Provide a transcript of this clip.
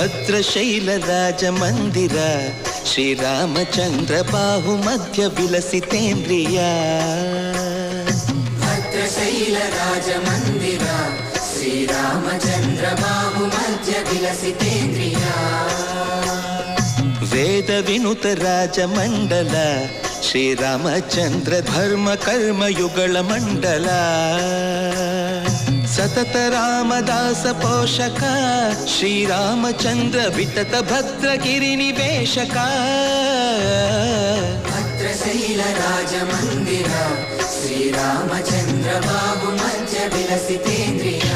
ಭದ್ರಶೈಲ ರಾಜ ಮಂದಿರ ಶ್ರೀರಾಮಚಂದ್ರ ಬಾಹು ಮಧ್ಯ ವಿಲಸಿತೇಂದ್ರಿಯ ಭದ್ರಶೈಲ ರಾಜ ಮಂದಿರ ಶ್ರೀರಾಮಚಂದ್ರ ಬಾಹು ಮಧ್ಯ ವಿಲಸಿತೇಂದ್ರಿಯ ವೇದ ವಿನುತ ರಾಜ ಮಂಡಲ ಶ್ರೀರಾಮಚಂದ್ರ ಧರ್ಮ ಕರ್ಮಯುಗಳ ಮಂಡಲ ಸತತ ರಾಮದಾಸ ಪೋಷಕ ಶ್ರೀರಾಮಚಂದ್ರ ವಿತತ ಭದ್ರಗಿರಿ ನಿವೇಶಕ ಭದ್ರಶೈಲ ರಾಜ ಮಂದಿರ ಶ್ರೀರಾಮಚಂದ್ರ ಬಾಹು ಮಧ್ಯ ವಿಲಸಿತೇಂದ್ರಿಯ